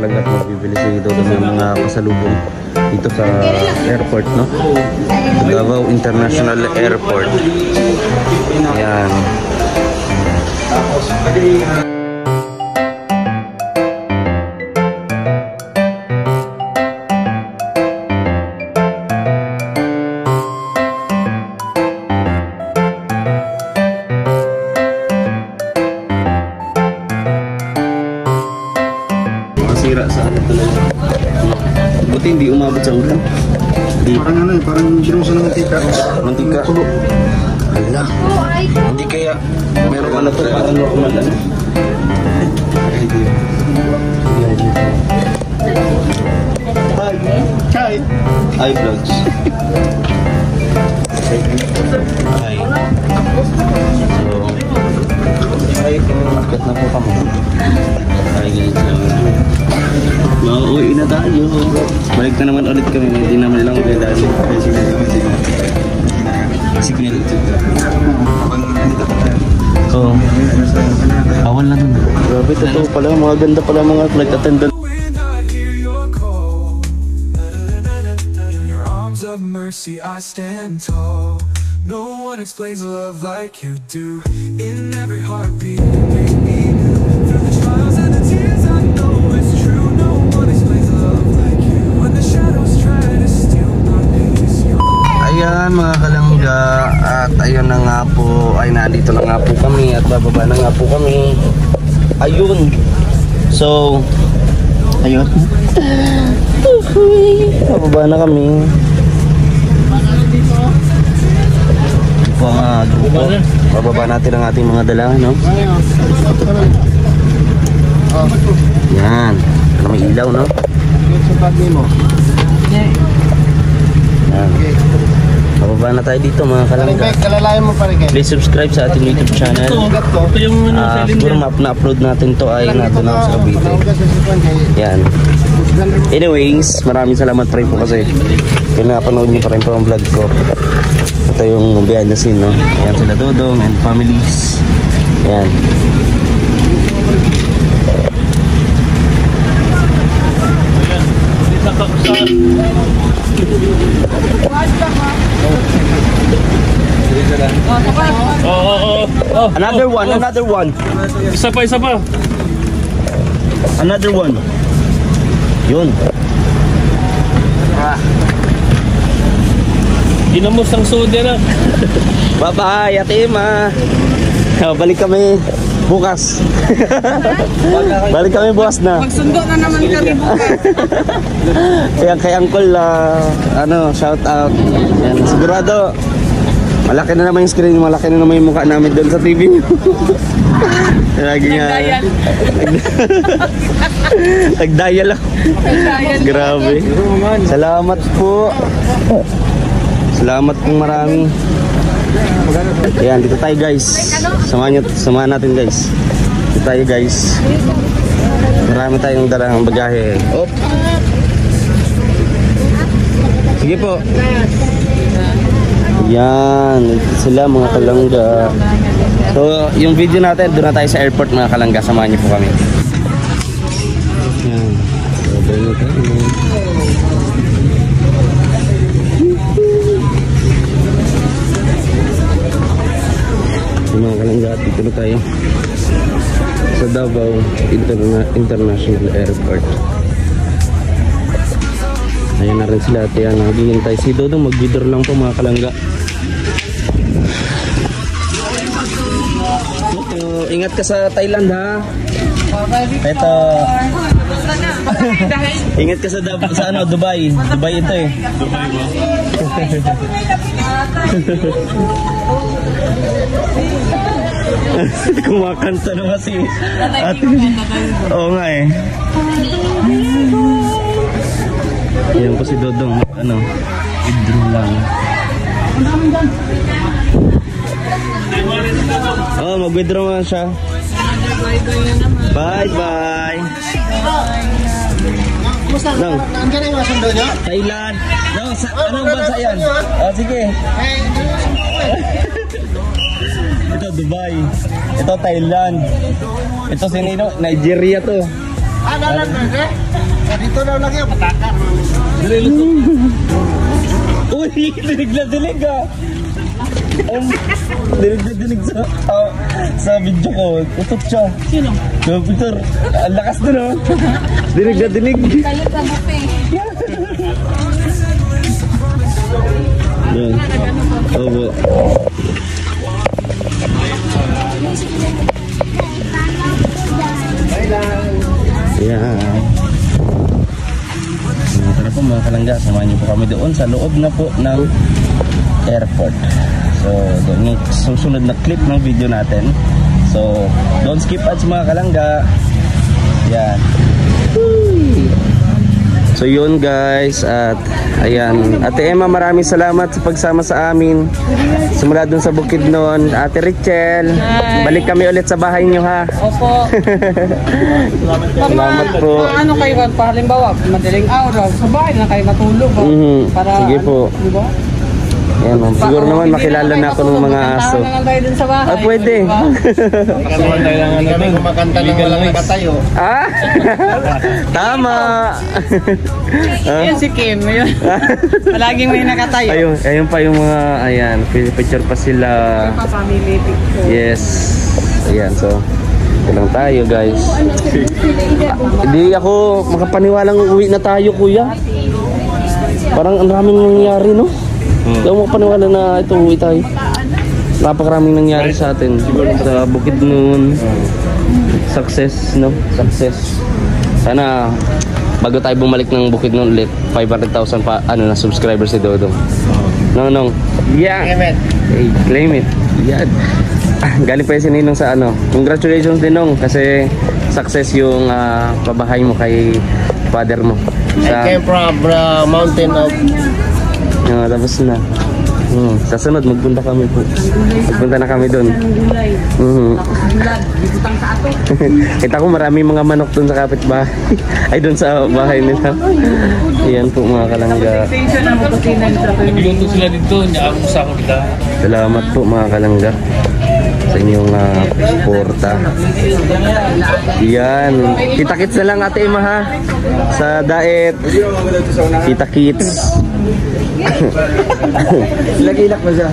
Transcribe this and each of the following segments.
kalangga at magbibili si Dodong ng mga pasalubong dito sa airport, no? Davao International Airport. Ayan. Masira sa ano talaga. Buti hindi umabot sa ulan. Di. Parang ano eh, parang sinusa ng mantika. Mantika. Hala. Hindi kaya meron ano to, parang normal ano. Hi! Hi vlogs. Hi. So, hi, akit na po kami. Hi guys. Mauwi na tayo. Balik na naman ulit kami. Hindi naman lang ulit dahil signal. Oo. Awal na dun. Grabe, totoo pala. Mga ganda pala mga flight attendant. Of mercy I stand tall. No one explains love like you do. In every heartbeat you make me new. Through the trials and the tears I know it's true. No one explains love like you. When the shadows try to steal my peace. Ayan mga kalangga. At ayun na nga po. Ay nandito na nga po kami. At bababa na nga po kami. Ayun. So ayun. Bababa na kami. Grupo. Bababa natin ang ating mga dala, no? Yan. Ano, may ilaw, no? Yan. Bababa na tayo dito mga kalangga. Please subscribe sa ating YouTube channel. Siguro na-upload natin to ay natin ako sa Cavite. Yan. Anyways, maraming salamat pa rin po kasi pinapanood niyo pa rin po ang vlog ko. Ito yung behind the scene, no? Ayan sila Dodong and families. Ayan. Another one. Isa pa. Another one. Yun. Ginamos ang soda na. Bye-bye, Ate Emma. Balik kami bukas. Balik kami bukas na. Magsundo na naman kami bukas. Kay Uncle, shout out. Yan, sigurado malaki na naman yung screen, malaki na naman yung mukha namin doon sa TV niyo. Lagi nga. Nag-dial ako. Grabe. Salamat po. Salamat pong marami. Ayan, dito tayo guys. Samahan natin guys. Dito tayo guys. Marami tayong dalang bagahe. Oh. Sige po. Ayan, ito sila mga kalangga. So, yung video natin, doon na tayo sa airport mga kalangga. Samahan niyo po kami. Ayan. Mga kalangga, dito na tayo sa Davao International Airport. Ayan na rin sila at yan, naghihintay si Dodong, mag-withdraw lang po mga kalangga. Ito, ingat ka sa Thailand ha. Ito. Ingat ka sa Dubai. Dubai ito eh. Dubai ba? Kumakanta naman si ate. Oo nga eh. Ayan po si Dodong. Withdraw lang. Oh, mag-withdraw nga siya. Bye bye. Nang, Andiyan na yung masundo nyo? Thailand. No, anong bansa yan? Oh, sige. Ito Dubai. Ito Thailand. Ito sinino? Nigeria to. Nalang na, eh? Dito daw lang yung patakar. Uy, dinig na dinig ah. Dinig na dinig sa video ko. Utot siya. Sino? No, Peter. Ang lakas na no. Dinig na dinig. Kalit sa buffet. Yan. Opo. Yan. Tara po mga kalangga, samahan niyo po kami doon sa loob na po ng airport. So, doon yung susunod na clip ng video natin. So, don't skip ads mga kalangga. Yan. So yun guys, at ayan, Ate Emma, maraming salamat sa pagsama sa amin simula dun sa Bukidnon. Ate Richel, balik kami ulit sa bahay nyo ha. Opo. Salamat po. Ano kayo pa halimbawa, madaling araw, sa bahay na kayo matulog. Para, sige po. Di ba? Ayan, siguro naman makilala na ako ng mga aso. Kantahan na lang tayo dun sa bahay. Ah, pwede. Hindi kami kumakanta ng walang nakatayo. Ah? Tama. Yan si Kim, yun. Palaging may nakatayo. Ayun pa yung mga, ayan, picture pa sila. Family picture. Yes. Ayan, so ito lang tayo guys. Hindi ako makapaniwalang uwi na tayo kuya. Parang ang raming nangyari no? Hindi ako makapaniwala na ito uwi tayo. Napakaraming nangyari sa atin. Sa Bukidnon. Success no? Success. Sana bago tayo bumalik ng Bukidnon ulit 500,000 pa ano na subscribers si Dodong. Nong. Yeah. Claim it. Hey, claim it. Yan. Galing pa yung sininong sa ano. Congratulations din Nong kasi success yung pabahay mo kay father mo. I came from the mountain of... Tapos na. Sa sunod magpunta kami po. Magpunta na kami doon. Kita ko marami mga manok doon sa kapitbahay. Ay doon sa bahay nila. Ayan po mga kalangga. Nagluluto sila dito, naamusa ko kita. Salamat po mga kalangga sa inyong suporta. Yan. Kita-kits na lang Ate Emma ha. Sa diet. Kita-kits. Lagilak mo siya.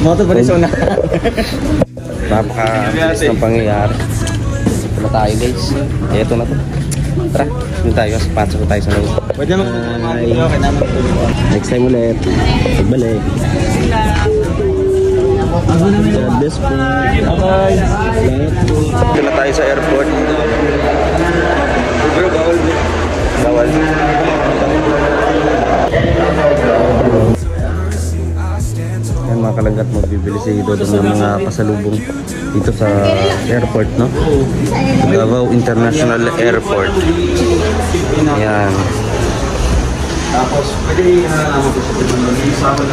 Moto pa rin siya na. Napaka-bilis ng pangyayari. Ito na tayo guys. Ito na to. Tara, dun tayo. Sponsor tayo sa loob. Pwede mo Next time ulit. Pagbalik. God bless po. Bye. Ito na tayo sa airport. Pero bawal. Bawal. Yan mga kalanggat, magbibili si Dodong ng mga pasalubong dito sa airport, no? Davao International Airport. Yan. Tapos, pwede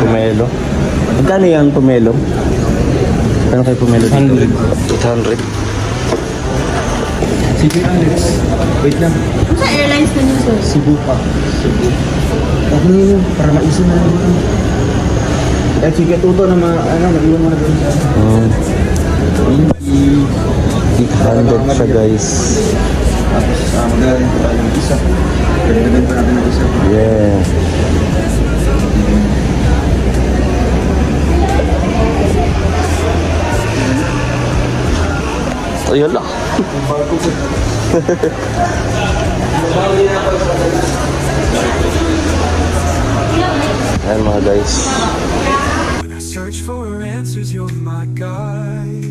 Pomelo. Magkano yan, pomelo? Ano kayo pomelo dito? 800. Sige, Alex. Wait lang. Sa airlines na nyo, sir? Cebu pa. Cebu. Okay yun, para maisin na lang dito. Eh, sige, tuto na mag-iwan mo na doon sa... 800 siya guys. Tapos, magaling pa tayo ng isa. Dagdagan pa natin ng isa. Yeah. Ayun lang. Ayan mga guys. When I search for answers, you're my guide.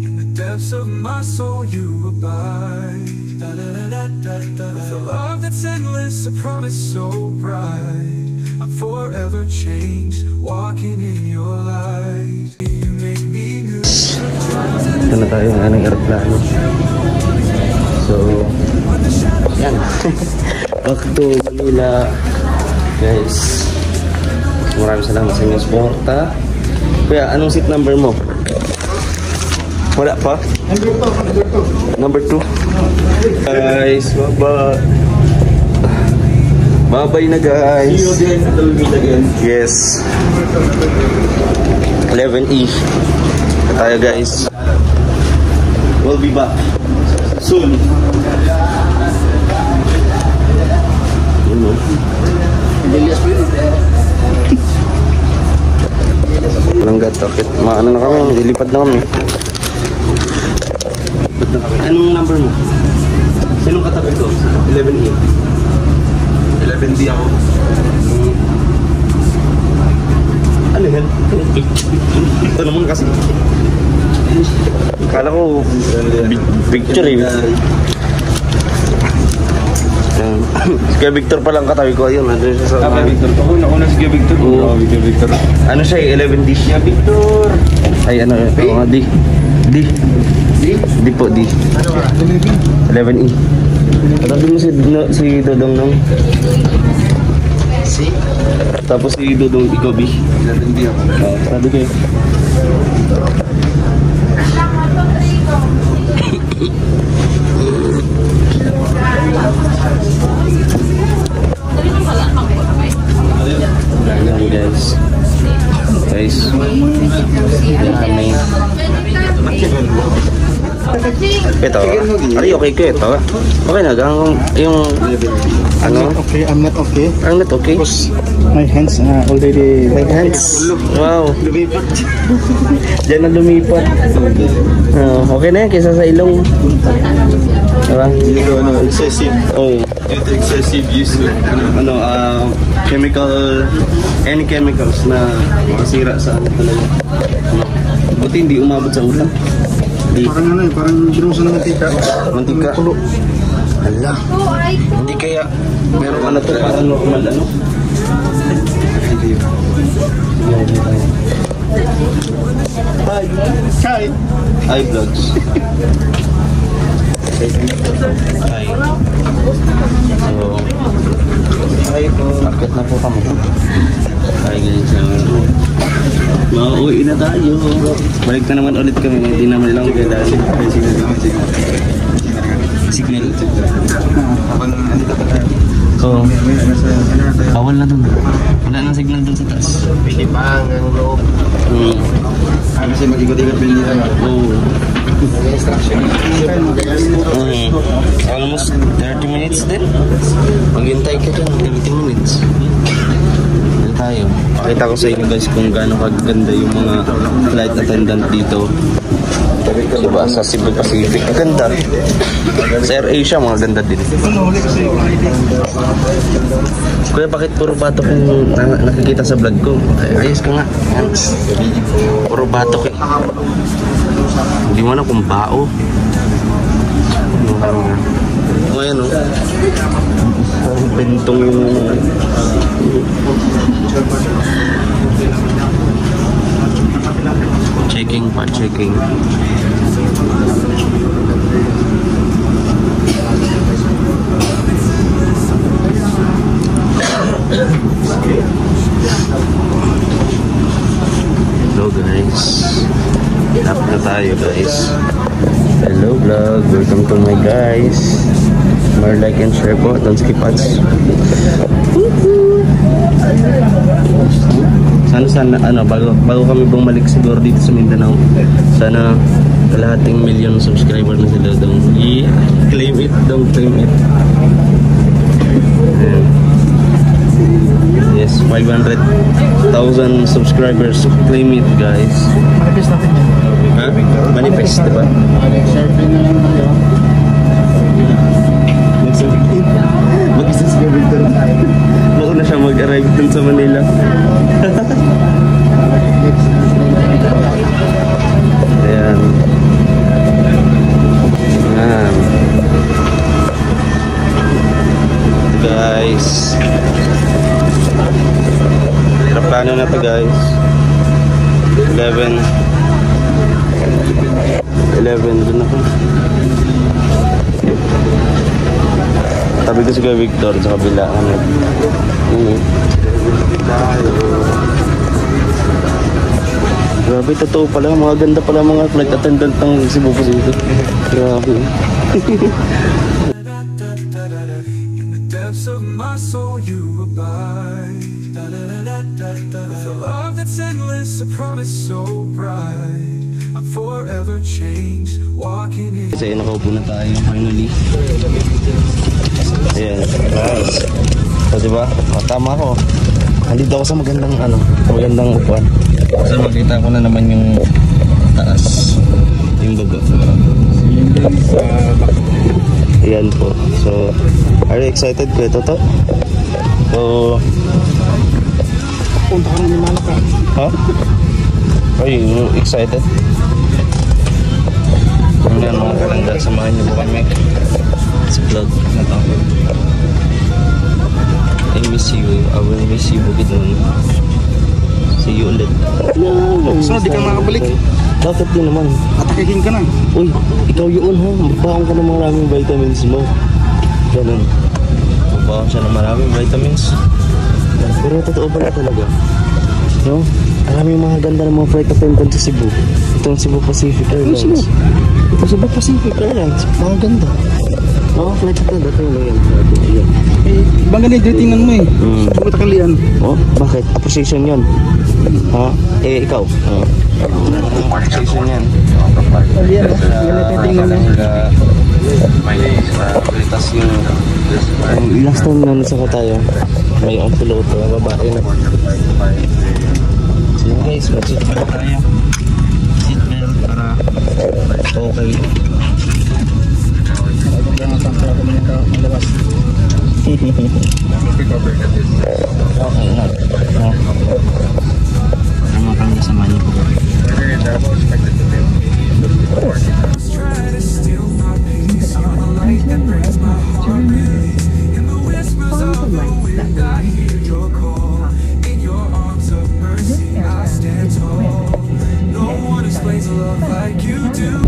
In the depths of my soul, you abide. With a love that's endless, a promise so bright. I'm forever changed, walking in your light. You make me new. Ito na tayo ng anong aeroplano. So, yan. Back to Manila. Guys, maraming salamat sa inyong suporta. Kuya, anong seat number mo? Wala pa? Number 2. Guys, bye-bye. Bye-bye na guys. See you again until we meet again. Yes. 11E. Tayo guys. We'll be back. Soon. Yun o. Walang gato. Ano na kami, lilipad na kami. Anong number mo? Sinong katabi ko? 11E. 11D ako. Ano yan? Ito naman kasi. Kala ko picture eh. Kaya Victor pa lang katabi ko. Ayun, ano siya sa... Victor. Ako na si Victor. Oo. Victor. Ano siya eh? 11D. Yeah, Victor. Ay ano? Oo, D. D po, D. 11E. Katabi mo si Dodong nung. Si? Tapos si Dodong ikaw, B. 11D ako. Sabi kayo. Ayan guys. Yan kami. Ito. Ay, okay ko ito. Okay na. Yung ano? Okay, I'm not okay. I'm not okay. My hands already... My hands. Wow. Lumipat. Diyan na lumipat. Okay na yan kaysa sa ilong. Diba? Excessive. Oh. Excessive use of Chemical, any chemicals na makasira sa ano talaga. Buti hindi umabot sa utak. Parang ano eh, parang ginuso ng mantika. Mantika. Hala. Hindi kaya meron ano to parang normal ano? Hi. Eye vlogs. Hi. So, hi po. Akit na po kami. Hi guys. Mauwi na tayo. Balik na naman ulit kami. Hindi naman lang gala. Signal. Habang andito pa tayo. Oo. Bawal na dun. Wala nang signal dun sa taas. Pwede pa ang loob. Kasi mag-ikot-ikot din nila. Oo. Instruction. Almost 30 minutes din. Maghintay ka dyan, 30 minutes. Dito tayo. Pakita ko sa inyo guys kung gaano kaganda yung mga flight attendant dito. Diba? Sa Cebu Pacific. Maganda. Sa Air Asia, mga ganda din. Kuya, bakit puro batok yung nakikita sa vlog ko? Ay, ayos ka nga. Puro batok eh. Hindi mo na kung bao. O ayan o. Bentong yung... Checking pa, checking. Hello guys. Up na tayo guys. Hello vlog. Welcome to my guys. More like and share po. Don't skip ads. Sana ano bago kami bumalik siguro dito sa Mindanao. Sana kalahating million subscriber na sila daw. Yeah. Claim it. Don't claim it. Yes, 500,000 subscribers. Claim it, guys. Manifest natin yan. Ha? Manifest, diba? Surfing na lang tayo. Mag-isa si Victor. Bako na siya mag-arrive dun sa Manila. Ayan. Ayan. Guys. Plano na to guys. 11 dun ako. Tabi ko si Kuya Victor sa kabila. Grabe, totoo pala. Mga ganda pala mga flight attendant ng Cebu Pacific. Grabe. In the depths of my soul you abide. The love that's endless, a promise so bright. I'm forever changed, walking in. Kasi nakaupo na tayo finally. Ayan, nice. So diba, tama ko. Nandito ako sa magandang upuan. So makita ko na naman yung taas, yung baba. Ayan po. So, are you excited po ito to? So, Punta ka naman malak ka. ha? Are you excited? Ayan mga kalanda, samahan niyo po kami sa vlog na to. I miss you. I will miss you Bukidnon. See you ulit. So, di ka makabalik. Bakit din naman? Atakikin ka na. Uy, ikaw yun ha. Magbaon ka ng maraming vitamins mo. Ganun. Magbaon siya ng maraming vitamins. Pero totoo ba na talaga? No? Alam yung mga ganda ng mga flight attendant sa Cebu. Itong Cebu Pacific Airlines. Ito Cebu Pacific Airlines. Mga ganda. No, flight attendant. Ito yun. Ayan. Eh, ibang ganit yung tingnan mo eh. Pumunta kang lian. Oh, bakit? Appreciation yun. Ha? Eh, ikaw? Appreciation yan. Lian, ganit yung tingnan mo. Tapos yung last time na nasa ka tayo, may ang piloto, babae na. So yun guys, mag-seatbelt tayo. Seatbelt para okay. Okay na. Tama kang kasama niyo po. Try to steal my peace. You're the light that brings my heart release. In the whispers of the wind, I hear your call. In your arms of mercy, I stand tall. No one explains love like you do.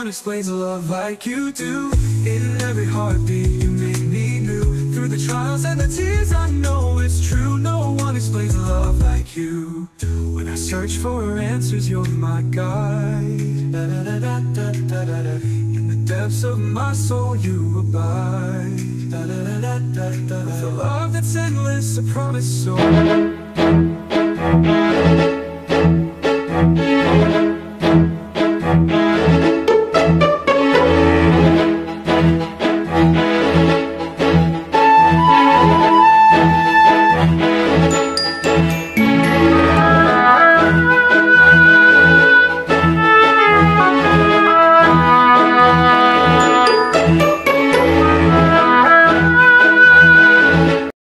Explains love like you do. In every heartbeat you make me new. Through the trials and the tears I know it's true. No one explains love like you do. When I search for answers you're my guide. In the depths of my soul you abide. With a love that's endless, a promise so